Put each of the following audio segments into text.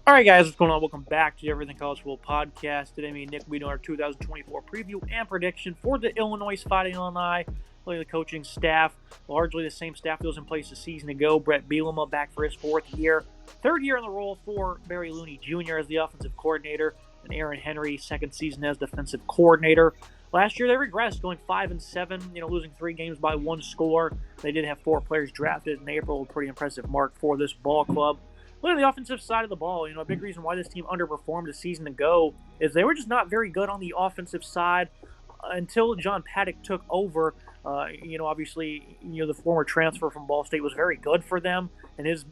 All right, guys, what's going on? Welcome back to the Everything College Football Podcast. Today, me and Nick will be doing our 2024 preview and prediction for the Illinois Fighting Illini. The coaching staff, largely the same staff that was in place a season ago. Brett Bielema back for his fourth year. Third year in the role for Barry Looney Jr. as the offensive coordinator, and Aaron Henry, second season as defensive coordinator. Last year, they regressed, going 5-7, losing 3 games by 1 score. They did have 4 players drafted in April, a pretty impressive mark for this ball club. Look at the offensive side of the ball. A big reason why this team underperformed a season ago is they were just not very good on the offensive side until John Paddock took over. Obviously, the former transfer from Ball State was very good for them in his,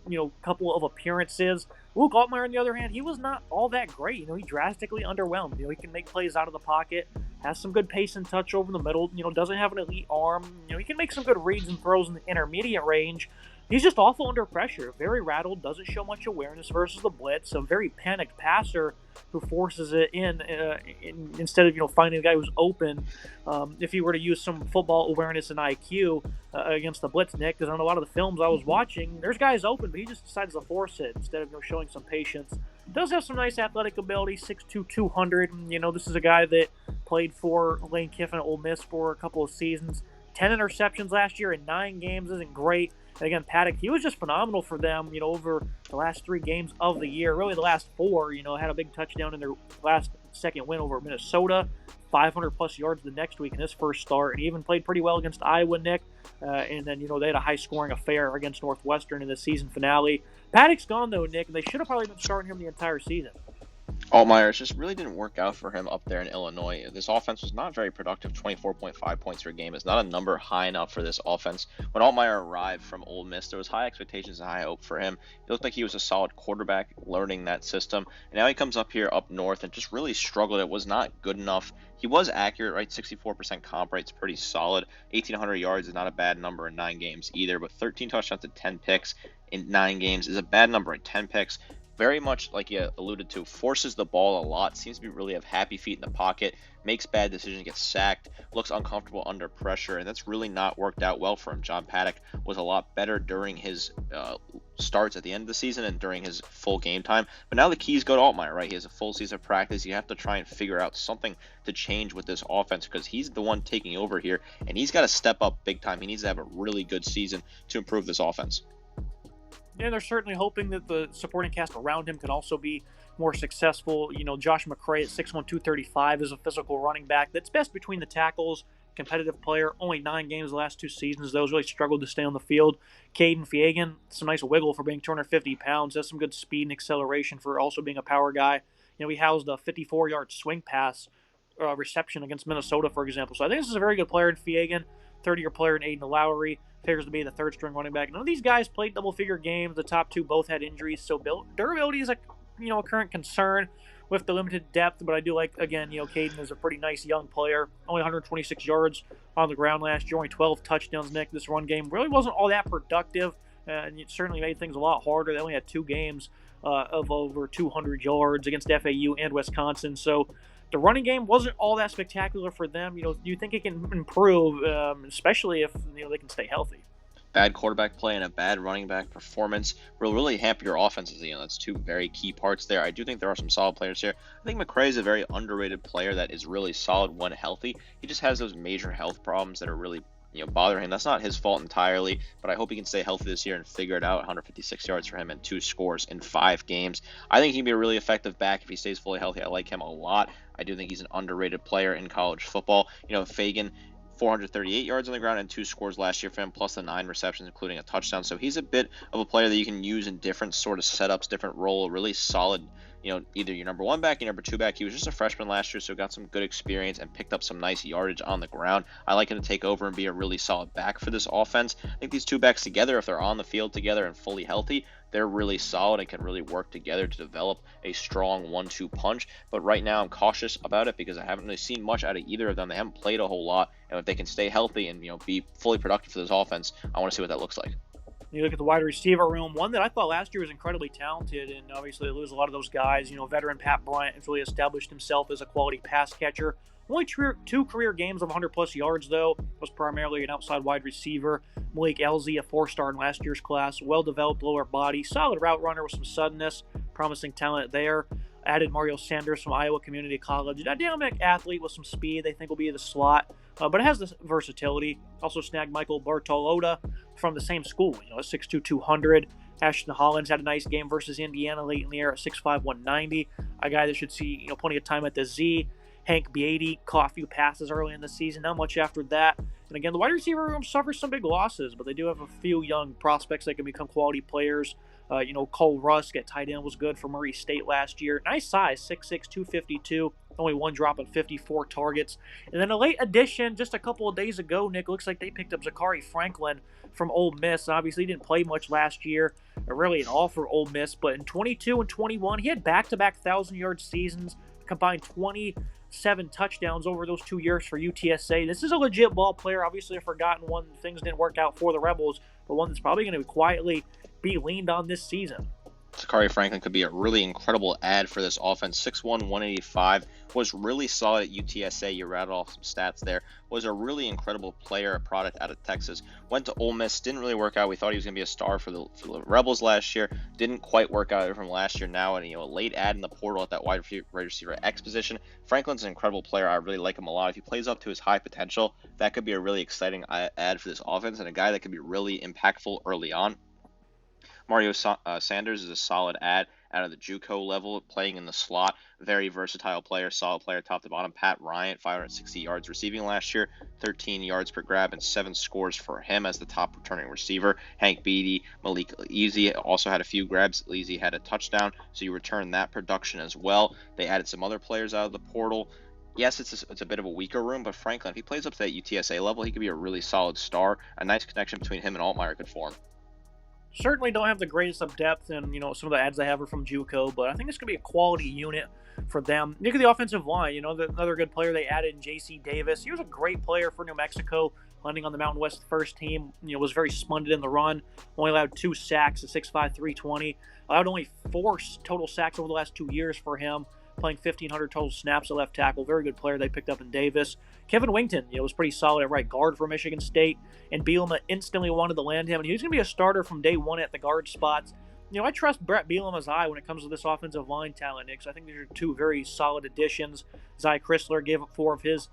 couple of appearances. Luke Altmaier, on the other hand, he was not all that great. He drastically underwhelmed. He can make plays out of the pocket, has some good pace and touch over the middle, doesn't have an elite arm. He can make some good reads and throws in the intermediate range. He's just awful under pressure, very rattled, doesn't show much awareness versus the blitz, a very panicked passer who forces it in instead of, finding a guy who's open. If he were to use some football awareness and IQ against the blitz, Nick, because on a lot of the films I was watching, there's guys open, but he just decides to force it instead of showing some patience. Does have some nice athletic ability, 6'2", 200. This is a guy that played for Lane Kiffin at Ole Miss for a couple of seasons. 10 interceptions last year in 9 games isn't great. And again, Paddock, he was just phenomenal for them, over the last 3 games of the year. Really the last 4, had a big touchdown in their second win over Minnesota. 500-plus yards the next week in his first start. And he even played pretty well against Iowa, Nick. And then, they had a high-scoring affair against Northwestern in the season finale. Paddock's gone, though, Nick, and they should have probably been starting him the entire season. Altmaier just really didn't work out for him up there in Illinois. This offense was not very productive. 24.5 points per game is not a number high enough for this offense. When Altmaier arrived from Ole Miss, there was high expectations and high hope for him. It looked like he was a solid quarterback learning that system. And now he comes up here up north and just really struggled. It was not good enough. He was accurate, right? 64% comp rate's pretty solid. 1,800 yards is not a bad number in 9 games either, but 13 touchdowns and 10 picks in 9 games is a bad number in 10 picks. Very much like you alluded to, forces the ball a lot, seems to be really have happy feet in the pocket, makes bad decisions, gets sacked, looks uncomfortable under pressure, and that's really not worked out well for him. John Paddock was a lot better during his starts at the end of the season and during his full game time, but now the keys go to Altmaier, right? He has a full season of practice. You have to try and figure out something to change with this offense because he's the one taking over here, and he's got to step up big time. He needs to have a really good season to improve this offense. Yeah, they're certainly hoping that the supporting cast around him can also be more successful. Josh McCray at 6'1", 235 is a physical running back that's best between the tackles, competitive player. Only 9 games the last 2 seasons. Those really struggled to stay on the field. Caden Feagin, some nice wiggle for being 250 pounds. Has some good speed and acceleration for also being a power guy. He housed a 54-yard swing pass reception against Minnesota, for example. So I think this is a very good player in Feagin. 30-year player in Aiden Lowry. Figures to be the third-string running back. None of these guys played double-figure games. The top 2 both had injuries, so durability is a current concern with the limited depth. But I do like, again, Caden is a pretty nice young player. Only 126 yards on the ground last year, only 12 touchdowns. Nick, this run game really wasn't all that productive, and it certainly made things a lot harder. They only had 2 games of over 200 yards against FAU and Wisconsin. So the running game wasn't all that spectacular for them. You think it can improve, especially if they can stay healthy. Bad quarterback play and a bad running back performance will really hamper your offenses. That's 2 very key parts there. I do think there are some solid players here. I think McCray is a very underrated player that is really solid when healthy. He just has those major health problems that are really bothering him. That's not his fault entirely, but I hope he can stay healthy this year and figure it out. 156 yards for him and 2 scores in 5 games. I think he'd be a really effective back if he stays fully healthy. I like him a lot. I do think he's an underrated player in college football. Feagin, 438 yards on the ground and 2 scores last year for him, plus the 9 receptions, including a touchdown. So he's a bit of a player that you can use in different sort of setups, different role, really solid, either your number 1 back, your number 2 back. He was just a freshman last year, so got some good experience and picked up some nice yardage on the ground. I like him to take over and be a really solid back for this offense. I think these 2 backs together, if they're on the field together and fully healthy, they're really solid and can really work together to develop a strong 1-2 punch. But right now I'm cautious about it because I haven't really seen much out of either of them. They haven't played a whole lot, and if they can stay healthy and be fully productive for this offense, I want to see what that looks like. You look at the wide receiver room, one that I thought last year was incredibly talented, and obviously they lose a lot of those guys. Veteran Pat Bryant has really established himself as a quality pass catcher. Only 2 career games of 100-plus yards, though. Was primarily an outside wide receiver. Malik Elzy, a 4-star in last year's class. Well-developed lower body. Solid route runner with some suddenness. promising talent there. Added Mario Sanders from Iowa Community College, a dynamic athlete with some speed. They think will be the slot, but it has this versatility. Also snagged Michael Bartolotta from the same school, 6'2", 200. Ashton Hollins had a nice game versus Indiana late in the year at 6'5", 190. A guy that should see plenty of time at the Z. Hank Beatty caught a few passes early in the season, not much after that. And again, the wide receiver room suffers some big losses, but they do have a few young prospects that can become quality players. Cole Rusk at tight end was good for Murray State last year. Nice size, 6'6", 252. Only one drop on 54 targets. And then a late addition just a couple of days ago, Nick, looks like they picked up Zachary Franklin from Ole Miss. Obviously, he didn't play much last year, really at all for Ole Miss. But in 22 and 21, he had back-to-back 1,000-yard seasons, combined 27 touchdowns over those 2 years for UTSA. This is a legit ball player. Obviously, a forgotten one. Things didn't work out for the Rebels, but one that's probably going to quietly be leaned on this season. Zachary Franklin could be a really incredible add for this offense. 6'1", 185, was really solid at UTSA. You rattled off some stats there. Was a really incredible player, a product out of Texas. Went to Ole Miss, didn't really work out. We thought he was going to be a star for the Rebels last year. Didn't quite work out from last year now, and a late add in the portal at that wide receiver X position. Franklin's an incredible player. I really like him a lot. If he plays up to his high potential, that could be a really exciting add for this offense, and a guy that could be really impactful early on. Mario Sanders is a solid add out of the JUCO level, playing in the slot. Very versatile player, solid player top to bottom. Pat Bryant, 560 yards receiving last year, 13 yards per grab, and 7 scores for him as the top returning receiver. Hank Beatty, Malik Easy also had a few grabs. Easy had a touchdown, so you return that production as well. They added some other players out of the portal. Yes, it's a bit of a weaker room, but Franklin, if he plays up to that UTSA level, he could be a really solid star. A nice connection between him and Altmaier could form. Certainly don't have the greatest of depth, and some of the ads they have are from JUCO, but I think it's going to be a quality unit for them. Look at the offensive line. Another good player they added, J.C. Davis. He was a great player for New Mexico, landing on the Mountain West first team. Was very splendid in the run. Only allowed 2 sacks at 6'5", 320. Allowed only 4 total sacks over the last 2 years for him, playing 1,500 total snaps at left tackle. Very good player they picked up in Davis. Kevin Wington, was pretty solid at right guard for Michigan State, and Bielema instantly wanted to land him, and he was going to be a starter from day one at the guard spots. I trust Brett Bielema's eye when it comes to this offensive line talent, Nick. So I think these are 2 very solid additions. Zai Chrysler gave up 4 of his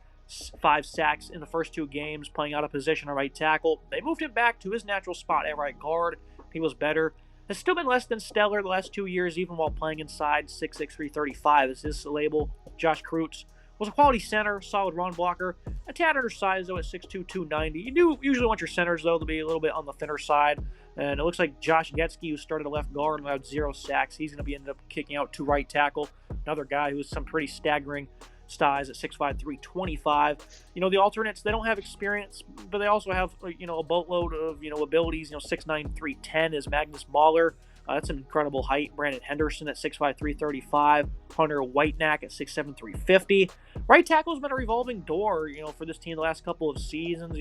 5 sacks in the first 2 games, playing out of position at right tackle. They moved him back to his natural spot at right guard. He was better. Has still been less than stellar the last 2 years, even while playing inside. 6'6", 335 is his label. Josh Kreutz was a quality center, solid run blocker. A tad undersized, though, at 6'2", 290. You do usually want your centers, though, to be a little bit on the thinner side. And it looks like Josh Getsky, who started at left guard and allowed 0 sacks, he's going to end up kicking out to right tackle. Another guy who's some pretty staggering size at 6'5", 325. The alternates, they don't have experience, but they also have, a boatload of, abilities. 6'9", 310 is Magnus Mahler. That's an incredible height. Brandon Henderson at 6'5", 335. Hunter Whitenack at 6'7", 350. Right tackle has been a revolving door, for this team the last couple of seasons.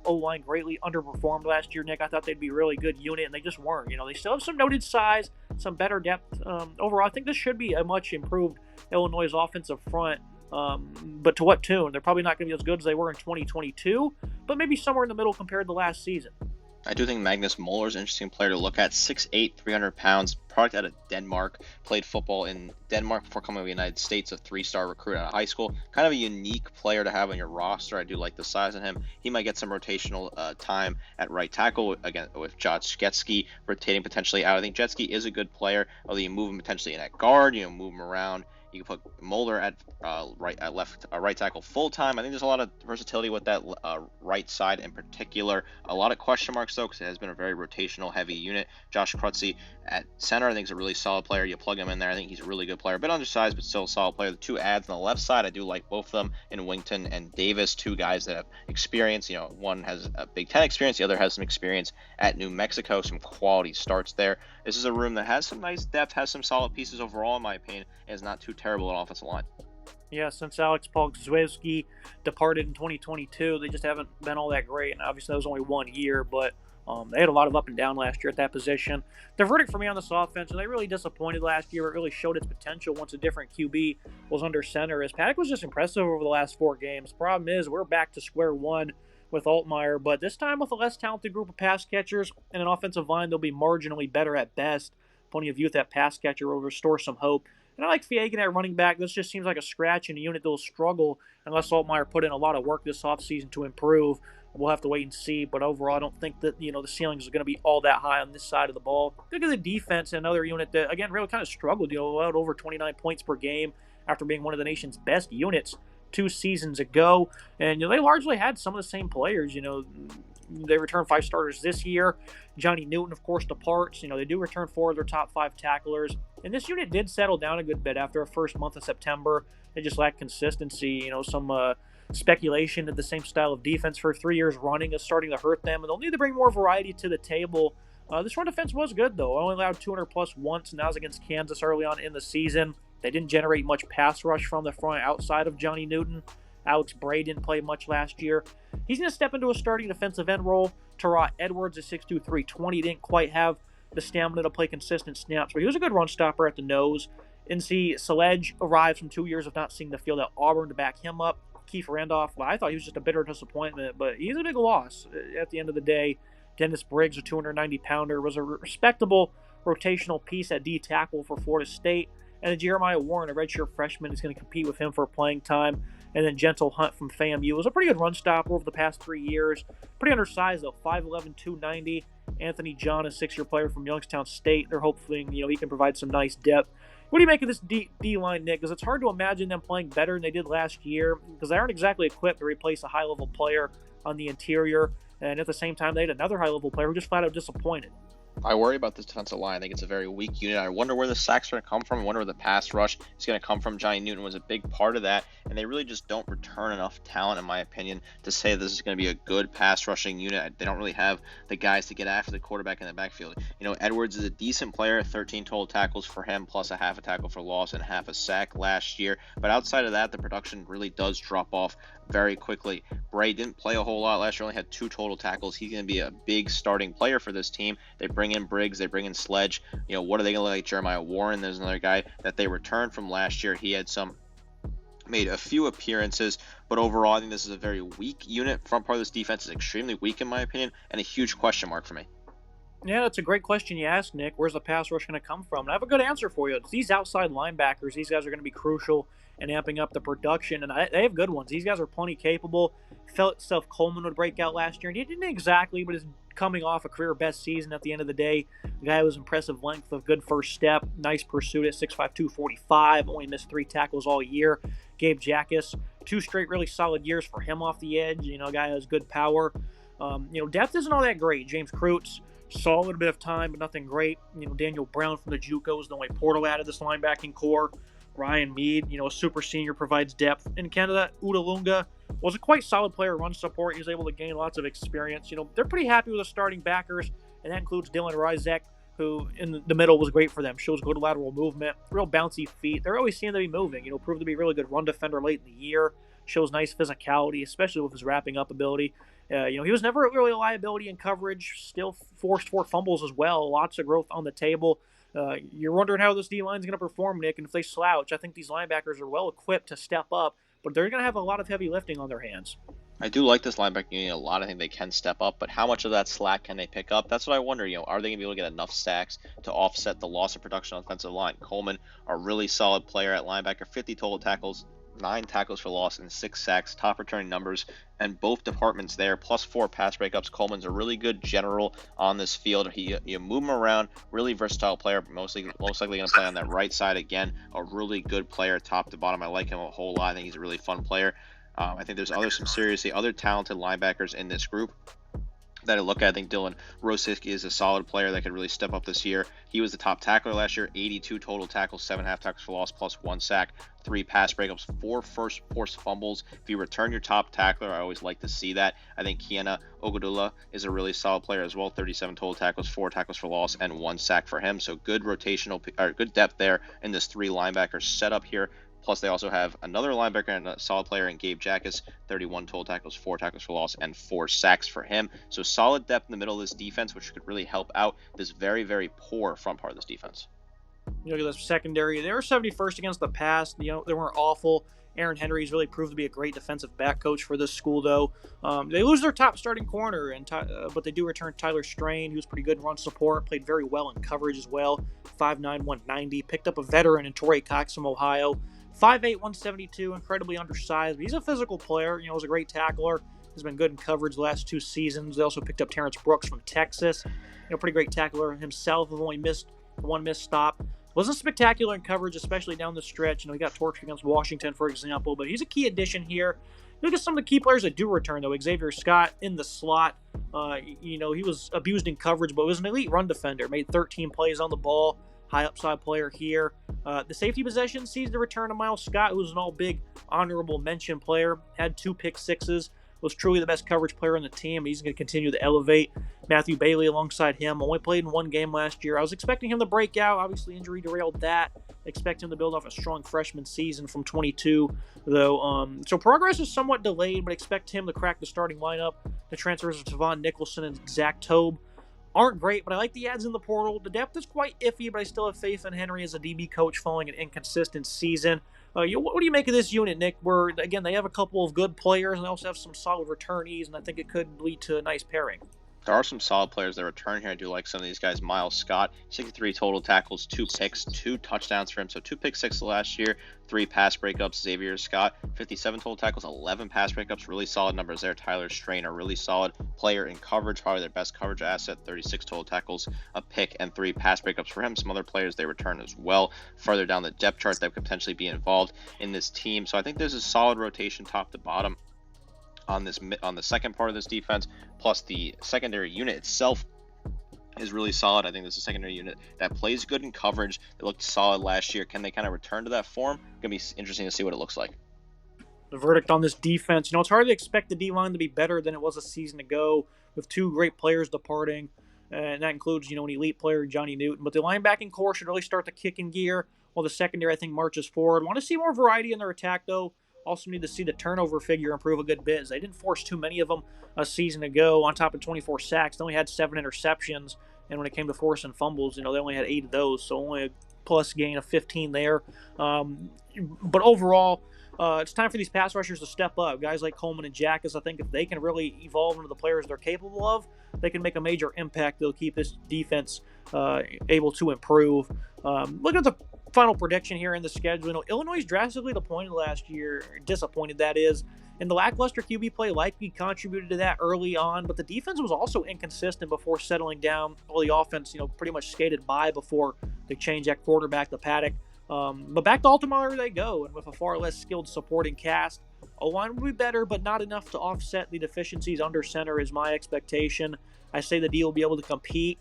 O-line greatly underperformed last year, Nick. I thought they'd be a really good unit, and they just weren't. They still have some noted size, some better depth. Overall, I think this should be a much improved Illinois offensive front. But to what tune? They're probably not going to be as good as they were in 2022, but maybe somewhere in the middle compared to last season. I do think Magnus Moller is an interesting player to look at. 6'8", 300 pounds, product out of Denmark. Played football in Denmark before coming to the United States, a 3-star recruit out of high school. Kind of a unique player to have on your roster. I do like the size on him. He might get some rotational time at right tackle, again, with Josh Getsky rotating potentially out. I think Getsky is a good player, although you move him potentially in at guard, move him around. You can put Moeller at right tackle full time. I think there's a lot of versatility with that right side in particular. A lot of question marks though, because it has been a very rotational heavy unit. Josh Krutzy at center, I think is a really solid player. You plug him in there, I think he's a really good player. A bit undersized, but still a solid player. The 2 ads on the left side, I do like both of them in Wington and Davis. 2 guys that have experience. One has a Big Ten experience, the other has some experience at New Mexico. Some quality starts there. This is a room that has some nice depth, has some solid pieces overall, in my opinion, and is not too terrible at offensive line. Yeah, since Alex Pogzewski departed in 2022, they just haven't been all that great. And obviously, that was only 1 year, but they had a lot of up and down last year at that position. The verdict for me on this offense, and they really disappointed last year. It really showed its potential once a different QB was under center. As Paddock was just impressive over the last 4 games. Problem is, we're back to square one with Altmaier, but this time with a less talented group of pass catchers and an offensive line, they'll be marginally better at best. plenty of youth at pass catcher will restore some hope. And I like Fagan at running back. This just seems like a scratch in a unit that will struggle unless Altmaier put in a lot of work this offseason to improve. We'll have to wait and see. But overall, I don't think that, the ceilings is going to be all that high on this side of the ball. Look at the defense, another unit that, again, really kind of struggled, allowed over 29 points per game after being one of the nation's best units 2 seasons ago. And, they largely had some of the same players, They returned 5 starters this year. Johnny Newton, of course, departs. They do return 4 of their top 5 tacklers. And this unit did settle down a good bit after a first month of September. They just lacked consistency. Some speculation that the same style of defense for 3 years running is starting to hurt them. And they'll need to bring more variety to the table. This run defense was good, though. Only allowed 200-plus once, and that was against Kansas early on in the season. They didn't generate much pass rush from the front outside of Johnny Newton. Alex Bray didn't play much last year. He's going to step into a starting defensive end role. Terrell Edwards is 6'2", 320. Didn't quite have the stamina to play consistent snaps, but he was a good run stopper at the nose. NC Sledge arrives from 2 years of not seeing the field at Auburn to back him up. Keith Randolph, well, I thought he was just a bitter disappointment, but he's a big loss at the end of the day. Dennis Briggs, a 290-pounder, was a respectable rotational piece at D tackle for Florida State. And then Jeremiah Warren, a redshirt freshman, is going to compete with him for playing time. And then Gentle Hunt from FAMU was a pretty good run stopper over the past 3 years. Pretty undersized, though, 5'11", 290. Anthony John, a 6-year player from Youngstown State. They're hoping, he can provide some nice depth. What do you make of this D-line, Nick? Because it's hard to imagine them playing better than they did last year because they aren't exactly equipped to replace a high-level player on the interior. And at the same time, they had another high-level player who just flat out disappointed. I worry about this defensive line. I think it's a very weak unit. I wonder where the sacks are going to come from. I wonder where the pass rush is going to come from. Johnny Newton was a big part of that, and they really just don't return enough talent, in my opinion, to say this is going to be a good pass rushing unit. They don't really have the guys to get after the quarterback in the backfield. Edwards is a decent player, 13 total tackles for him, plus a half a tackle for loss and half a sack last year. But outside of that, the production really does drop off very quickly. Bray didn't play a whole lot last year, only had 2 total tackles. He's going to be a big starting player for this team. They bring in Briggs, they bring in Sledge. What are they going to look like? Jeremiah Warren, there's another guy that they returned from last year. He had made a few appearances, but overall, I think this is a very weak unit. Front part of this defense is extremely weak, in my opinion, and a huge question mark for me. Yeah, that's a great question you asked, Nick. Where's the pass rush going to come from? And I have a good answer for you. It's these outside linebackers. These guys are going to be crucial in amping up the production, and they have good ones. These guys are plenty capable. Felt Self Coleman would break out last year, and he didn't exactly, but is coming off a career best season at the end of the day. The guy was impressive length of good first step, nice pursuit at 6'5", 245, only missed 3 tackles all year. Gabe Jackus, 2 straight really solid years for him off the edge. A guy has good power. Depth isn't all that great. James Kreutz saw a little bit of time, but nothing great. Daniel Brown from the JUCO is the only portal out of this linebacking core. Ryan Mead, a super senior, provides depth. In Canada, Udalunga was a quite solid player, run support. He was able to gain lots of experience. They're pretty happy with the starting backers, and that includes Dylan Rizek, who in the middle was great for them. Shows good lateral movement, real bouncy feet. They're always seem to be moving. Proved to be a really good run defender late in the year. Shows nice physicality, especially with his wrapping up ability. He was never really a liability in coverage. Still forced 4 fumbles as well. Lots of growth on the table. You're wondering how this D-line is going to perform, Nick, and if they slouch, I think these linebackers are well equipped to step up, but they're going to have a lot of heavy lifting on their hands. I do like this linebacking unit a lot. I think they can step up, but how much of that slack can they pick up? That's what I wonder. Are they going to be able to get enough sacks to offset the loss of production on the offensive line? Coleman, a really solid player at linebacker, 50 total tackles, 9 tackles for loss, and 6 sacks, top returning numbers, and both departments there, plus 4 pass breakups. Coleman's a really good general on this field. You move him around, really versatile player, most likely going to play on that right side again. A really good player, top to bottom. I like him a whole lot. I think he's a really fun player. I think there's some seriously other talented linebackers in this group that I look at. I think Dylan Rosick is a solid player that could really step up this year. He was the top tackler last year, 82 total tackles, 7.5 tackles for loss, plus 1 sack, 3 pass breakups, 4 first forced fumbles. If you return your top tackler, I always like to see that. I think Kiana Ogadula is a really solid player as well, 37 total tackles, 4 tackles for loss, and 1 sack for him. So good good depth there in this 3 linebacker setup here. Plus, they also have another linebacker and a solid player in Gabe Jackus, 31 total tackles, 4 tackles for loss, and 4 sacks for him. So solid depth in the middle of this defense, which could really help out this very, very poor front part of this defense. You look at the secondary; they were 71st against the pass. They weren't awful. Aaron Henry's really proved to be a great defensive back coach for this school, though. They lose their top starting corner, but they do return Tyler Strain, who's pretty good in run support, played very well in coverage as well. 5'9", 190. Picked up a veteran in Torrey Cox from Ohio. 5'8", 172, incredibly undersized, but he's a physical player. Was a great tackler. Has been good in coverage the last 2 seasons. They also picked up Terrence Brooks from Texas. Pretty great tackler himself. Have only missed one missed stop. Wasn't spectacular in coverage, especially down the stretch. He got torched against Washington, for example, but he's a key addition here. Look at some of the key players that do return, though. Xavier Scott in the slot. He was abused in coverage, but was an elite run defender. Made 13 plays on the ball. High upside player here. The safety possession sees the return of Miles Scott, who's an all-big honorable mention player. Had 2 pick sixes. Was truly the best coverage player on the team. He's going to continue to elevate. Matthew Bailey alongside him. Only played in 1 game last year. I was expecting him to break out. Obviously, injury derailed that. Expect him to build off a strong freshman season from 22, though. So progress is somewhat delayed, but expect him to crack the starting lineup. The transfers of Tavon Nicholson and Zach Tobe aren't great, but I like the ads in the portal. The depth is quite iffy, but I still have faith in Henry as a DB coach following an inconsistent season. What do you make of this unit, Nick? Where, again, they have a couple of good players, and they also have some solid returnees, and I think it could lead to a nice pairing. There are some solid players that return here. I do like some of these guys. Miles Scott, 63 total tackles, 2 picks, 2 touchdowns for him. So 2 pick sixes last year, 3 pass breakups. Xavier Scott, 57 total tackles, 11 pass breakups. Really solid numbers there. Tyler Strain, a really solid player in coverage, probably their best coverage asset. 36 total tackles, a pick, and 3 pass breakups for him. Some other players they return as well. Further down the depth chart that could potentially be involved in this team. So I think there's a solid rotation top to bottom on the second part of this defense, plus the secondary unit itself is really solid. I think this is a secondary unit that plays good in coverage. They looked solid last year. Can they kind of return to that form? Going to be interesting to see what it looks like. The verdict on this defense, it's hard to expect the D-line to be better than it was a season ago with 2 great players departing, and that includes, an elite player, Johnny Newton. But the linebacking core should really start to kick in gear, while the secondary, I think, marches forward. Want to see more variety in their attack, though. Also need to see the turnover figure improve a good bit, as they didn't force too many of them a season ago. On top of 24 sacks, they only had 7 interceptions, and when it came to forcing fumbles, they only had 8 of those, so only a plus gain of 15 there. But overall, it's time for these pass rushers to step up. Guys like Coleman and Jackas, I think if they can really evolve into the players they're capable of, they can make a major impact. They'll keep this defense able to improve. Look at the final prediction here in the schedule. Illinois drastically disappointed that is, and the lackluster QB play likely contributed to that early on, but the defense was also inconsistent before settling down. Well, the offense, pretty much skated by before they changed that quarterback to Paddock. But back to Altamar they go, and with a far less skilled supporting cast, O-line will be better, but not enough to offset the deficiencies under center is my expectation. I say the D will be able to compete.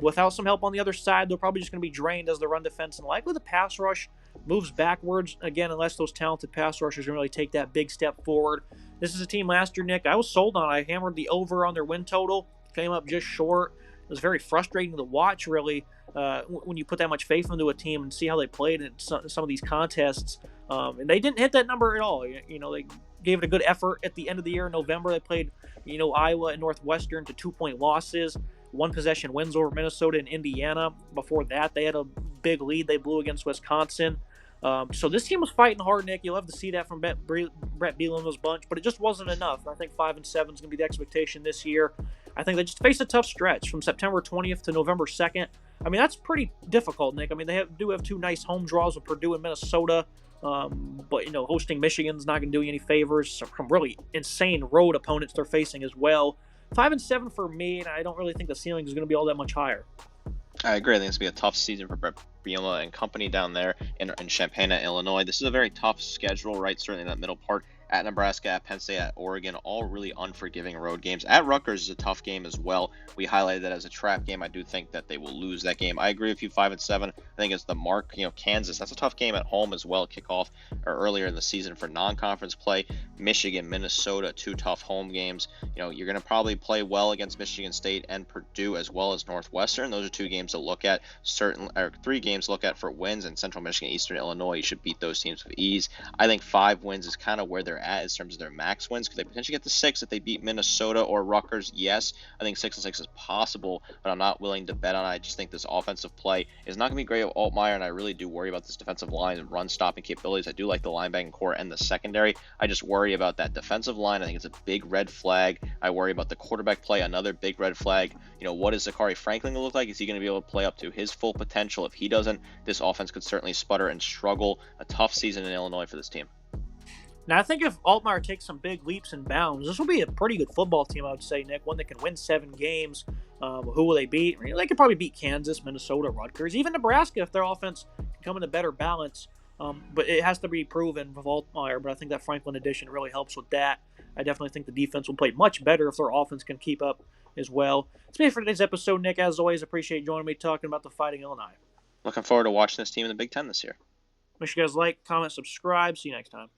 Without some help on the other side, they're probably just going to be drained as the run defense, and likely the pass rush moves backwards, again, unless those talented pass rushers can really take that big step forward. This is a team last year, Nick, I was sold on. I hammered the over on their win total, came up just short. It was very frustrating to watch, really, when you put that much faith into a team and see how they played in some of these contests. And they didn't hit that number at all. They gave it a good effort at the end of the year in November. They played, Iowa and Northwestern to 2-point losses. 1 possession wins over Minnesota and Indiana. Before that, they had a big lead they blew against Wisconsin. So this team was fighting hard, Nick. You'll have to see that from Brett Bielema's those bunch, but it just wasn't enough. I think 5-7 is going to be the expectation this year. I think they just face a tough stretch from September 20th to November 2nd. That's pretty difficult, Nick. They do have 2 nice home draws with Purdue and Minnesota. But hosting Michigan's not going to do you any favors. Some really insane road opponents they're facing as well. 5-7 for me, and I don't really think the ceiling is going to be all that much higher. I agree. I think it's going to be a tough season for Brett Bielema and company down there in Champaign, Illinois. This is a very tough schedule, right? Certainly in that middle part. At Nebraska, at Penn State, at Oregon, all really unforgiving road games. At Rutgers is a tough game as well. We highlighted that as a trap game. I do think that they will lose that game. I agree with you, 5-7. I think it's the mark. Kansas, that's a tough game at home as well. Kickoff or earlier in the season for non-conference play. Michigan, Minnesota, 2 tough home games. You're going to probably play well against Michigan State and Purdue as well as Northwestern. Those are 2 games to look at. 3 games to look at for wins. And Central Michigan, Eastern Illinois, you should beat those teams with ease. I think 5 wins is kind of where they're they're at in terms of their max wins. Could they potentially get to 6 if they beat Minnesota or Rutgers? Yes, I think 6-6 is possible, but I'm not willing to bet on it. I just think this offensive play is not going to be great with Altmaier, and I really do worry about this defensive line and run stopping capabilities. I do like the linebacking core and the secondary. I just worry about that defensive line. I think it's a big red flag. I worry about the quarterback play, another big red flag. What is Zachary Franklin going to look like? Is he going to be able to play up to his full potential? If he doesn't, this offense could certainly sputter and struggle. A tough season in Illinois for this team. Now, I think if Altmaier takes some big leaps and bounds, this will be a pretty good football team, I would say, Nick. One that can win 7 games. Who will they beat? They could probably beat Kansas, Minnesota, Rutgers, even Nebraska if their offense can come in a better balance. But it has to be proven with Altmaier. But I think that Franklin addition really helps with that. I definitely think the defense will play much better if their offense can keep up as well. That's me for today's episode, Nick. As always, appreciate you joining me talking about the Fighting Illini. Looking forward to watching this team in the Big Ten this year. Make sure you guys like, comment, subscribe. See you next time.